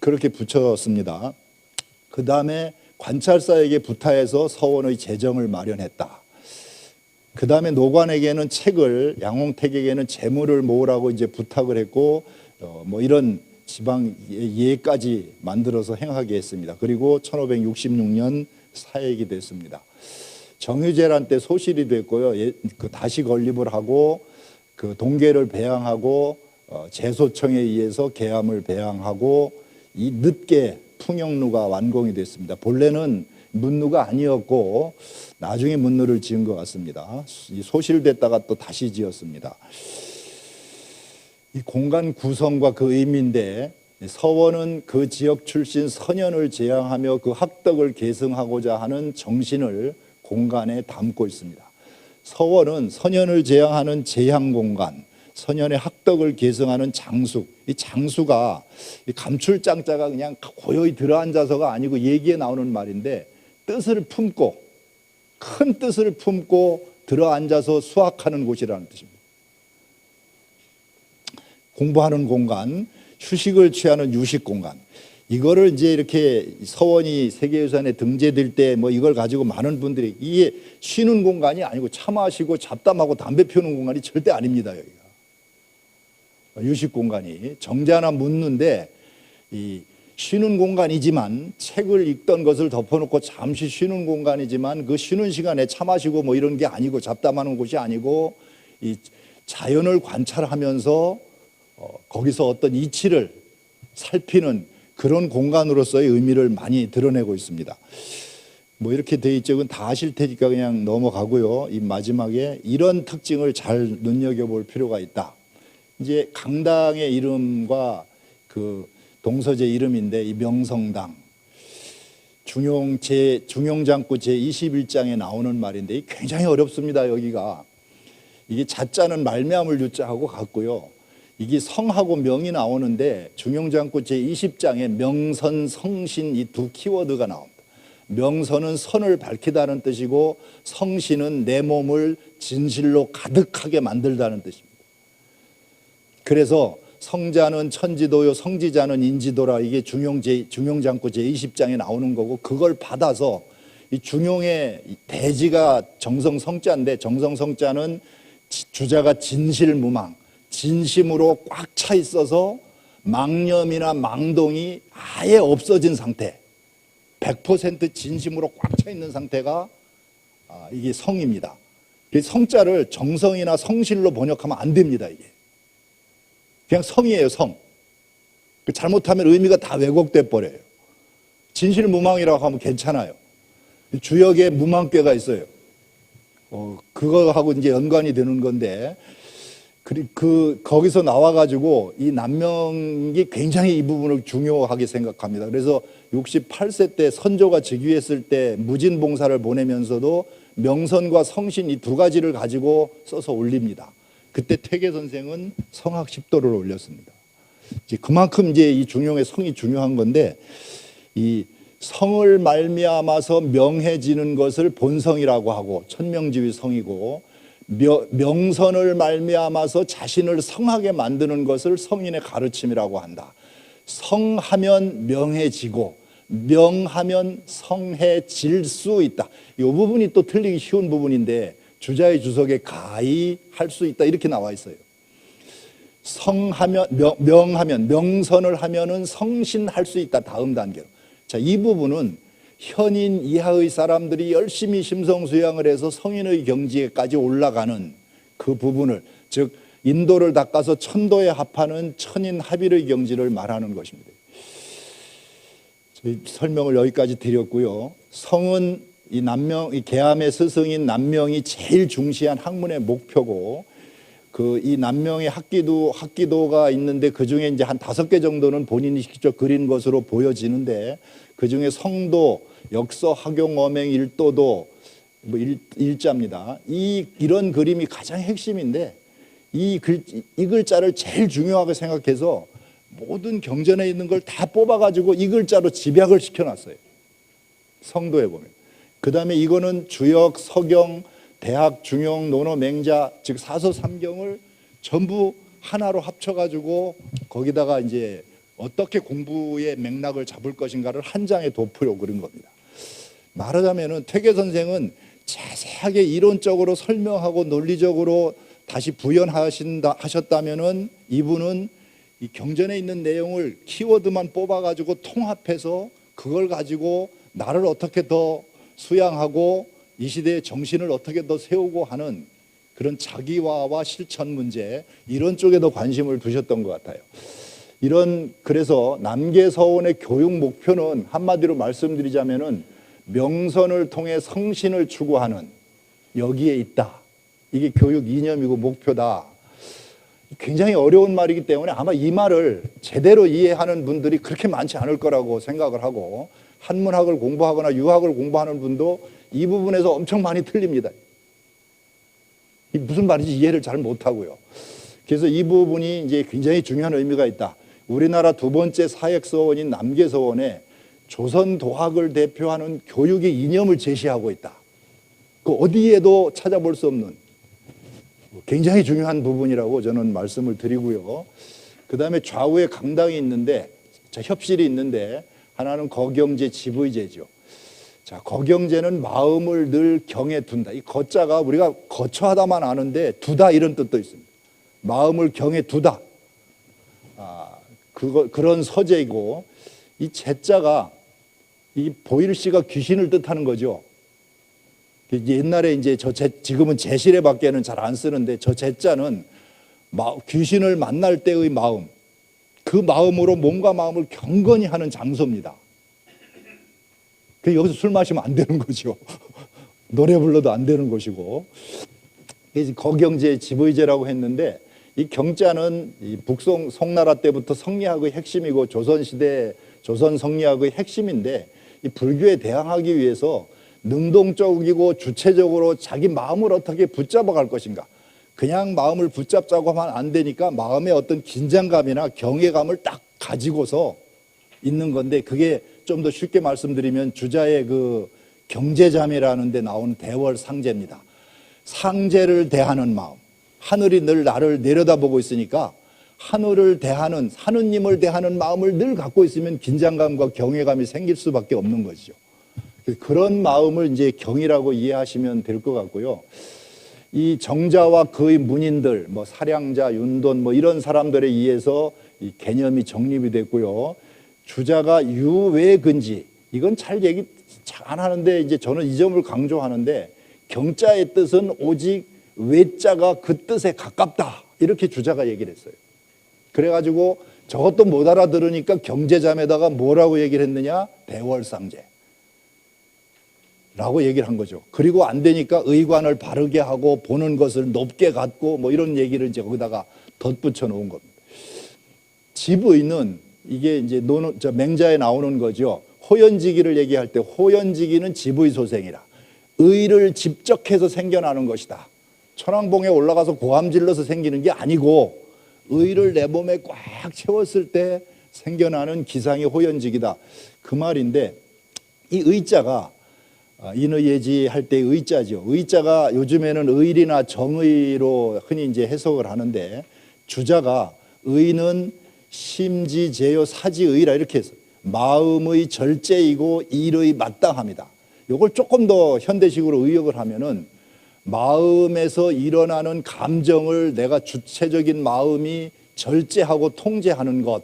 그렇게 붙였습니다. 그 다음에 관찰사에게 부탁해서 서원의 재정을 마련했다. 그 다음에 노관에게는 책을, 양홍택에게는 재물을 모으라고 이제 부탁을 했고, 뭐 이런 지방 예까지 만들어서 행하게 했습니다. 그리고 1566년 사액이 됐습니다. 정유재란 때 소실이 됐고요. 그 다시 건립을 하고 그 동계를 배양하고 제소청에 의해서 계암을 배양하고 이 늦게 풍영루가 완공이 됐습니다. 본래는 문루가 아니었고 나중에 문루를 지은 것 같습니다. 소실됐다가 또 다시 지었습니다. 이 공간 구성과 그 의미인데 서원은 그 지역 출신 선현을 제양하며 그 학덕을 계승하고자 하는 정신을 공간에 담고 있습니다. 서원은 선현을 제양하는 제향 공간, 선현의 학덕을 계승하는 장숙. 이 장수가 감출장자가 그냥 고요히 들어앉아서가 아니고 얘기에 나오는 말인데 뜻을 품고 큰 뜻을 품고 들어앉아서 수학하는 곳이라는 뜻입니다. 공부하는 공간, 휴식을 취하는 유식 공간. 이거를 이제 이렇게 서원이 세계유산에 등재될 때 뭐 이걸 가지고 많은 분들이 이게 쉬는 공간이 아니고 차 마시고 잡담하고 담배 피우는 공간이 절대 아닙니다. 여기가 유식 공간이 정자나 묻는데 이 쉬는 공간이지만 책을 읽던 것을 덮어놓고 잠시 쉬는 공간이지만 그 쉬는 시간에 차 마시고 뭐 이런 게 아니고 잡담하는 곳이 아니고 이 자연을 관찰하면서 거기서 어떤 이치를 살피는 그런 공간으로서의 의미를 많이 드러내고 있습니다. 뭐 이렇게 돼 있죠. 그건 다 아실 테니까 그냥 넘어가고요. 이 마지막에 이런 특징을 잘 눈여겨볼 필요가 있다. 이제 강당의 이름과 그 동서재 이름인데 이 명성당 중용장구 제21장에 나오는 말인데 굉장히 어렵습니다. 여기가 이게 자자는 말미암을 유자하고 같고요. 이게 성하고 명이 나오는데 중용장구 제20장에 명선, 성신 이 두 키워드가 나옵니다. 명선은 선을 밝히다는 뜻이고 성신은 내 몸을 진실로 가득하게 만들다는 뜻입니다. 그래서 성자는 천지도요 성지자는 인지도라 이게 중용장구 제20장에 나오는 거고 그걸 받아서 이 중용의 대지가 정성성자인데 정성성자는 주자가 진실무망 진심으로 꽉 차 있어서 망념이나 망동이 아예 없어진 상태 100% 진심으로 꽉 차 있는 상태가 이게 성입니다. 성자를 정성이나 성실로 번역하면 안 됩니다. 이게 그냥 성이에요. 성. 잘못하면 의미가 다 왜곡돼 버려요. 진실무망이라고 하면 괜찮아요. 주역에 무망괴가 있어요. 그거하고 이제 연관이 되는 건데 거기서 나와가지고 이 남명이 굉장히 이 부분을 중요하게 생각합니다. 그래서 68세 때 선조가 즉위했을 때 무진봉사를 보내면서도 명선과 성신 이 두 가지를 가지고 써서 올립니다. 그때 퇴계 선생은 성학 10도를 올렸습니다. 그만큼 이제 이 중용의 성이 중요한 건데 이 성을 말미암아서 명해지는 것을 본성이라고 하고 천명지위 성이고 명선을 말미암아서 자신을 성하게 만드는 것을 성인의 가르침이라고 한다. 성하면 명해지고 명하면 성해질 수 있다. 이 부분이 또 틀리기 쉬운 부분인데 주자의 주석에 가히 할 수 있다 이렇게 나와 있어요. 성하면 명하면 명선을 하면은 성신할 수 있다. 다음 단계로. 자, 이 부분은 현인 이하의 사람들이 열심히 심성수양을 해서 성인의 경지에까지 올라가는 그 부분을 즉 인도를 닦아서 천도에 합하는 천인 합일의 경지를 말하는 것입니다. 저희 설명을 여기까지 드렸고요. 성은 이 계암의 스승인 남명이 제일 중시한 학문의 목표고 이 남명의 학기도가 있는데 그 중에 이제 한 5개 정도는 본인이 직접 그린 것으로 보여지는데 그 중에 성도, 역서, 학용, 어맹, 일도도 뭐 일자입니다. 이런 그림이 가장 핵심인데 이 글자를 제일 중요하게 생각해서 모든 경전에 있는 걸 다 뽑아가지고 이 글자로 집약을 시켜놨어요. 성도에 보면. 그 다음에 이거는 주역, 서경, 대학, 중용, 논어, 맹자, 즉 사서 삼경을 전부 하나로 합쳐가지고 거기다가 이제 어떻게 공부의 맥락을 잡을 것인가를 한 장에 도표로 그린 겁니다. 말하자면은 퇴계 선생은 자세하게 이론적으로 설명하고 논리적으로 다시 하셨다면은 이분은 이 경전에 있는 내용을 키워드만 뽑아가지고 통합해서 그걸 가지고 나를 어떻게 더 수양하고 이 시대의 정신을 어떻게 더 세우고 하는 그런 자기화와 실천 문제 이런 쪽에 더 관심을 두셨던 것 같아요. 그래서 남계서원의 교육 목표는 한마디로 말씀드리자면은 명선을 통해 성신을 추구하는 여기에 있다. 이게 교육 이념이고 목표다. 굉장히 어려운 말이기 때문에 아마 이 말을 제대로 이해하는 분들이 그렇게 많지 않을 거라고 생각을 하고 한문학을 공부하거나 유학을 공부하는 분도 이 부분에서 엄청 많이 틀립니다. 무슨 말인지 이해를 잘 못하고요. 그래서 이 부분이 이제 굉장히 중요한 의미가 있다. 우리나라 두 번째 사역서원인 남계서원에 조선 도학을 대표하는 교육의 이념을 제시하고 있다. 그 어디에도 찾아볼 수 없는 굉장히 중요한 부분이라고 저는 말씀을 드리고요. 그 다음에 좌우에 강당이 있는데, 협실이 있는데, 하나는 거경제, 지부의제죠. 자, 거경제는 마음을 늘 경에 둔다. 이 거자가 우리가 거처하다만 아는데, 두다 이런 뜻도 있습니다. 마음을 경에 두다. 그런 서재이고, 이 제자가, 이 보일씨가 귀신을 뜻하는 거죠. 옛날에 이제 지금은 제시례 밖에는 잘 안 쓰는데 저 제자는 귀신을 만날 때의 마음, 그 마음으로 몸과 마음을 경건히 하는 장소입니다. 여기서 술 마시면 안 되는 거죠. 노래 불러도 안 되는 것이고. 거경제 지부의제라고 했는데 이 경자는 이 북송 송나라 때부터 성리학의 핵심이고 조선시대 조선 성리학의 핵심인데 이 불교에 대항하기 위해서 능동적이고 주체적으로 자기 마음을 어떻게 붙잡아 갈 것인가. 그냥 마음을 붙잡자고 하면 안 되니까 마음의 어떤 긴장감이나 경외감을 딱 가지고서 있는 건데 그게 좀 더 쉽게 말씀드리면 주자의 그 경제자매라는 데 나오는 대월 상제입니다. 상제를 대하는 마음. 하늘이 늘 나를 내려다보고 있으니까 하늘을 대하는, 하느님을 대하는 마음을 늘 갖고 있으면 긴장감과 경외감이 생길 수밖에 없는 것이죠. 그런 마음을 이제 경이라고 이해하시면 될 것 같고요. 이 정자와 그의 문인들, 뭐 사량자, 윤돈, 뭐 이런 사람들에 의해서 이 개념이 정립이 됐고요. 주자가 유외근지, 이건 잘 얘기 잘 안 하는데 이제 저는 이 점을 강조하는데 경자의 뜻은 오직 외자가 그 뜻에 가깝다. 이렇게 주자가 얘기를 했어요. 그래가지고 저것도 못 알아들으니까 경제자매다가 뭐라고 얘기를 했느냐? 대월상제. 라고 얘기를 한 거죠. 그리고 안 되니까 의관을 바르게 하고 보는 것을 높게 갖고 뭐 이런 얘기를 이제 거기다가 덧붙여 놓은 겁니다. 지부의는 이게 이제 맹자에 나오는 거죠. 호연지기를 얘기할 때 호연지기는 지부의 소생이라. 의를 집적해서 생겨나는 것이다. 천왕봉에 올라가서 고함 질러서 생기는 게 아니고 의를 내 몸에 꽉 채웠을 때 생겨나는 기상이 호연지기다. 그 말인데 이 의자가 인의예지 할 때 의자죠. 의자가 요즘에는 의리나 정의로 흔히 이제 해석을 하는데 주자가 의는 심지제요 사지의라 이렇게 해서 마음의 절제이고 일의 마땅함이다. 이걸 조금 더 현대식으로 의역을 하면은 마음에서 일어나는 감정을 내가 주체적인 마음이 절제하고 통제하는 것.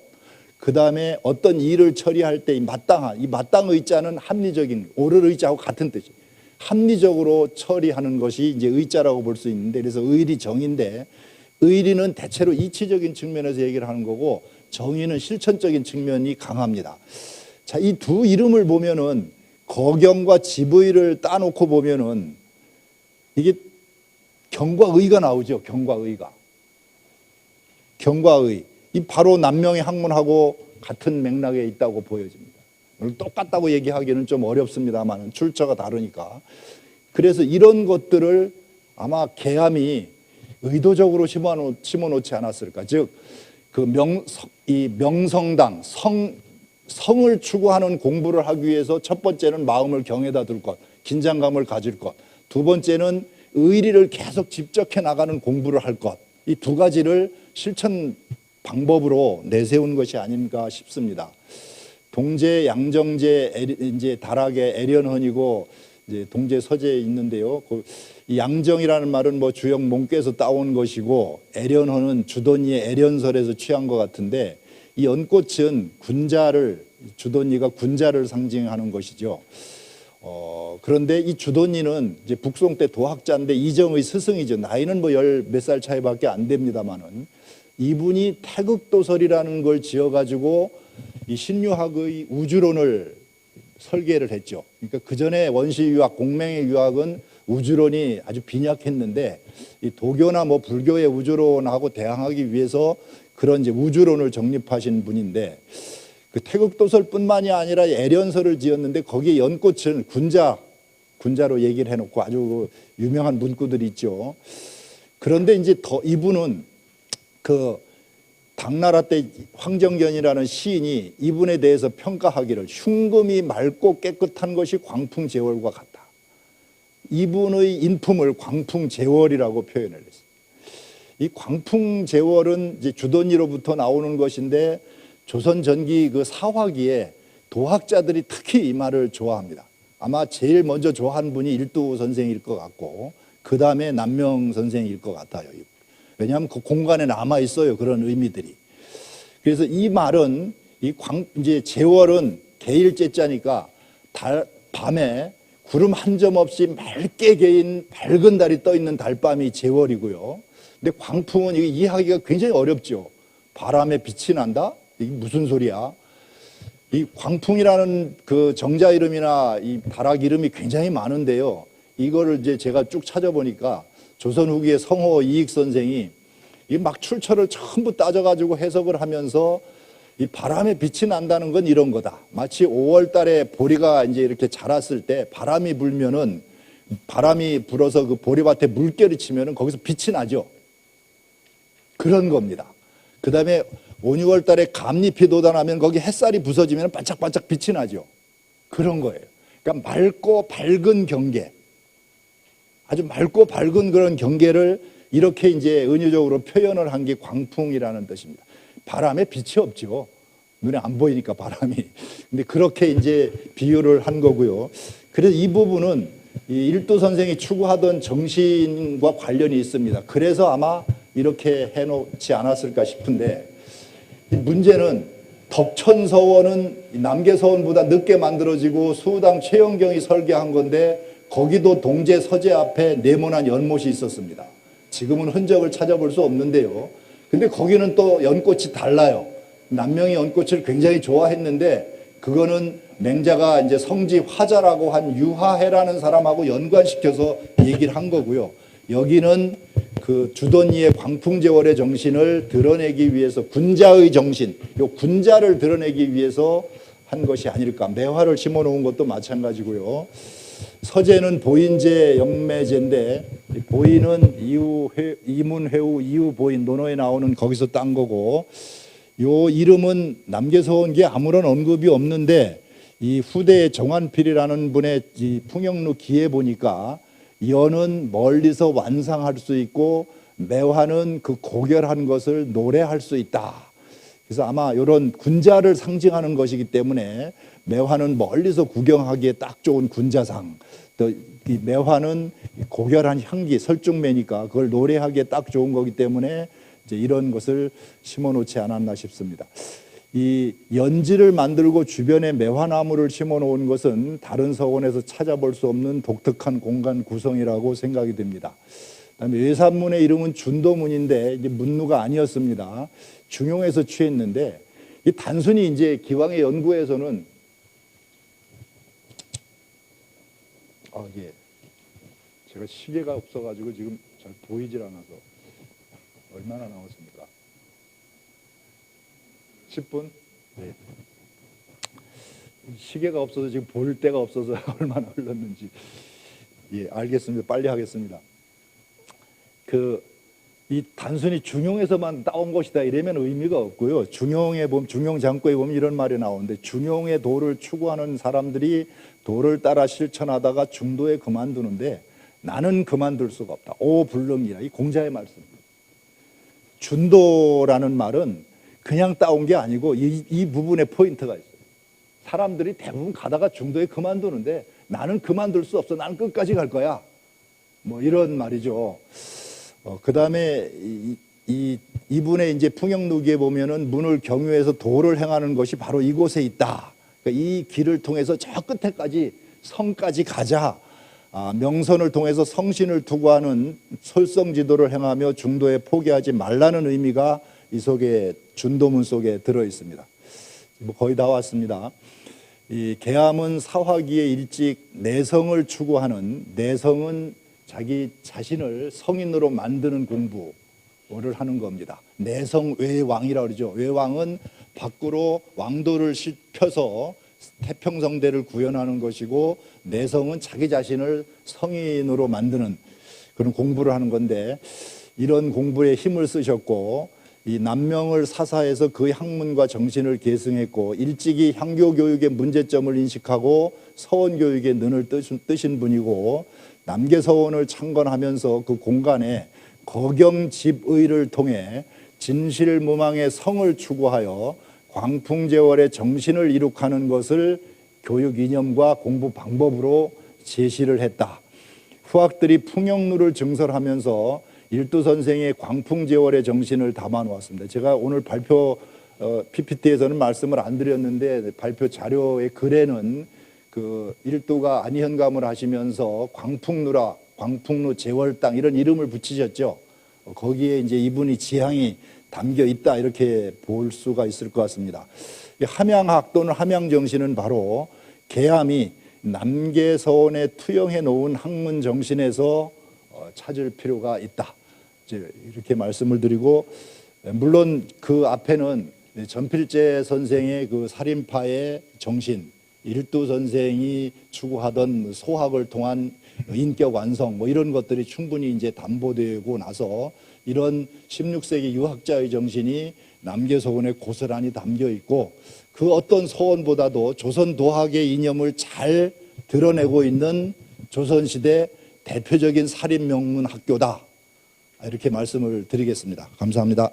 그 다음에 어떤 일을 처리할 때 이 마땅 의자는 합리적인, 옳을 의자하고 같은 뜻이에요. 합리적으로 처리하는 것이 이제 의자라고 볼 수 있는데, 그래서 의리 정의인데, 의리는 대체로 이치적인 측면에서 얘기를 하는 거고, 정의는 실천적인 측면이 강합니다. 자, 이 두 이름을 보면은, 거경과 지부의를 따놓고 보면은, 이게 경과 의가 나오죠. 경과 의가. 경과 의. 이 바로 남명의 학문하고 같은 맥락에 있다고 보여집니다. 똑같다고 얘기하기는 좀 어렵습니다만 출처가 다르니까. 그래서 이런 것들을 아마 계암이 의도적으로 심어놓지 않았을까. 즉, 이 명성당, 성을 추구하는 공부를 하기 위해서 첫 번째는 마음을 경에다 둘 것, 긴장감을 가질 것. 두 번째는 의리를 계속 집적해 나가는 공부를 할 것. 이 두 가지를 실천 방법으로 내세운 것이 아닌가 싶습니다. 동제, 양정제, 이제 다락의 애련헌이고 이제 동제 서재에 있는데요. 이 양정이라는 말은 뭐 주역 몽께서 따온 것이고 애련헌은 주돈이의 애련설에서 취한 것 같은데 이 연꽃은 주돈이가 군자를 상징하는 것이죠. 그런데 이 주돈이는 이제 북송 때 도학자인데 이정의 스승이죠. 나이는 뭐 열 몇 살 차이밖에 안 됩니다만은 이분이 태극도설이라는 걸 지어가지고 이 신유학의 우주론을 설계를 했죠. 그러니까 그 전에 원시유학, 공맹의 유학은 우주론이 아주 빈약했는데 이 도교나 뭐 불교의 우주론하고 대항하기 위해서 그런 이제 우주론을 정립하신 분인데 그 태극도설뿐만이 아니라 애련설을 지었는데 거기에 연꽃은 군자로 얘기를 해놓고 아주 유명한 문구들이 있죠. 그런데 이제 이분은 그 당나라 때 황정견이라는 시인이 이분에 대해서 평가하기를 흉금이 맑고 깨끗한 것이 광풍제월과 같다. 이분의 인품을 광풍제월이라고 표현을 했어요. 이 광풍제월은 이제 주돈이로부터 나오는 것인데 조선 전기 그 사화기에 도학자들이 특히 이 말을 좋아합니다. 아마 제일 먼저 좋아한 분이 일두 선생일 것 같고 그 다음에 남명 선생일 것 같아요. 왜냐하면 그 공간에 남아 있어요. 그런 의미들이. 그래서 이 말은 이제 제월은 개일제자니까 밤에 구름 한 점 없이 맑게 개인 밝은 달이 떠 있는 달밤이 제월이고요. 근데 광풍은 이게 이해하기가 굉장히 어렵죠. 바람에 빛이 난다? 이게 무슨 소리야? 이 광풍이라는 그 정자 이름이나 이 다락 이름이 굉장히 많은데요. 이거를 이제 제가 쭉 찾아보니까 조선 후기의 성호 이익 선생이 이 막 출처를 전부 따져가지고 해석을 하면서 이 바람에 빛이 난다는 건 이런 거다. 마치 5월 달에 보리가 이제 이렇게 자랐을 때 바람이 불어서 그 보리밭에 물결이 치면은 거기서 빛이 나죠. 그런 겁니다. 그 다음에 5, 6월 달에 감잎이 돋아나면 거기 햇살이 부서지면 반짝반짝 빛이 나죠. 그런 거예요. 그러니까 맑고 밝은 경계. 아주 맑고 밝은 그런 경계를 이렇게 이제 은유적으로 표현을 한 게 광풍이라는 뜻입니다. 바람에 빛이 없죠. 눈에 안 보이니까 바람이. 근데 그렇게 이제 비유를 한 거고요. 그래서 이 부분은 이 일도 선생이 추구하던 정신과 관련이 있습니다. 그래서 아마 이렇게 해놓지 않았을까 싶은데 문제는 덕천서원은 남계서원보다 늦게 만들어지고 수당 최영경이 설계한 건데 거기도 동제 서재 앞에 네모난 연못이 있었습니다. 지금은 흔적을 찾아볼 수 없는데요. 근데 거기는 또 연꽃이 달라요. 남명이 연꽃을 굉장히 좋아했는데 그거는 맹자가 이제 성지 화자라고 한 유하해라는 사람하고 연관시켜서 얘기를 한 거고요. 여기는 그 주돈이의 광풍제월의 정신을 드러내기 위해서 군자의 정신, 요 군자를 드러내기 위해서 한 것이 아닐까. 매화를 심어 놓은 것도 마찬가지고요. 서재는 보인제 영매제인데 보인은 이문회우 이후보인 논어에 나오는 거기서 딴 거고 요 이름은 남계서원 게 아무런 언급이 없는데 이 후대의 정환필이라는 분의 이 풍영루 기에 보니까 연은 멀리서 완상할 수 있고 매화는 그 고결한 것을 노래할 수 있다. 그래서 아마 이런 군자를 상징하는 것이기 때문에 매화는 멀리서 구경하기에 딱 좋은 군자상, 또 이 매화는 고결한 향기, 설중매니까 그걸 노래하기에 딱 좋은 거기 때문에 이제 이런 것을 심어놓지 않았나 싶습니다. 이 연지를 만들고 주변에 매화나무를 심어놓은 것은 다른 서원에서 찾아볼 수 없는 독특한 공간 구성이라고 생각이 됩니다. 그다음에 외산문의 이름은 준도문인데 이제 문루가 아니었습니다. 중용에서 취했는데 이 단순히 이제 기왕의 연구에서는 예. 제가 시계가 없어가지고 지금 잘 보이질 않아서 얼마나 남았습니까? 10분? 네. 시계가 없어서 지금 볼 데가 없어서 얼마나 흘렀는지. 예, 알겠습니다. 빨리 하겠습니다. 이 단순히 중용에서만 따온 것이다 이러면 의미가 없고요. 중용 장구에 보면 이런 말이 나오는데, 중용의 도를 추구하는 사람들이 도를 따라 실천하다가 중도에 그만두는데 나는 그만둘 수가 없다. 오 불능이라, 이 공자의 말씀입니다. 준도라는 말은 그냥 따온 게 아니고 이 부분에 포인트가 있어요. 사람들이 대부분 가다가 중도에 그만두는데 나는 그만둘 수 없어. 나는 끝까지 갈 거야. 뭐 이런 말이죠. 그 다음에 이분의 이제 풍영루기에 보면은 문을 경유해서 도를 행하는 것이 바로 이곳에 있다. 그러니까 이 길을 통해서 저 끝에까지 성까지 가자. 명선을 통해서 성신을 투구하는 솔성지도를 행하며 중도에 포기하지 말라는 의미가 이 속에 준도문 속에 들어 있습니다. 뭐 거의 다 왔습니다. 이 계암은 사화기에 일찍 내성을 추구하는, 내성은 자기 자신을 성인으로 만드는 공부를 하는 겁니다. 내성 외왕이라고 그러죠. 외왕은 밖으로 왕도를 펴서 태평성대를 구현하는 것이고, 내성은 자기 자신을 성인으로 만드는 그런 공부를 하는 건데, 이런 공부에 힘을 쓰셨고, 이 남명을 사사해서 그 학문과 정신을 계승했고, 일찍이 향교 교육의 문제점을 인식하고 서원 교육에 눈을 뜨신 분이고, 남계서원을 창건하면서 그 공간에 거경집의를 통해 진실무망의 성을 추구하여 광풍제월의 정신을 이룩하는 것을 교육 이념과 공부 방법으로 제시를 했다. 후학들이 풍영루를 증설하면서 일두 선생의 광풍제월의 정신을 담아 놓았습니다. 제가 오늘 발표 PPT에서는 말씀을 안 드렸는데, 발표 자료의 글에는 그 일두가 안희현감을 하시면서 광풍루라, 광풍루 제월당 이런 이름을 붙이셨죠. 거기에 이제 이분이 지향이 담겨 있다, 이렇게 볼 수가 있을 것 같습니다. 함양학 또는 함양정신은 바로 계암이 남계서원에 투영해 놓은 학문 정신에서 찾을 필요가 있다, 이렇게 말씀을 드리고, 물론 그 앞에는 전필재 선생의 그 살인파의 정신, 일두 선생이 추구하던 소학을 통한 인격 완성, 뭐 이런 것들이 충분히 이제 담보되고 나서 이런 16세기 유학자의 정신이 남계서원에 고스란히 담겨 있고, 그 어떤 서원보다도 조선 도학의 이념을 잘 드러내고 있는 조선시대 대표적인 살인 명문 학교다, 이렇게 말씀을 드리겠습니다. 감사합니다.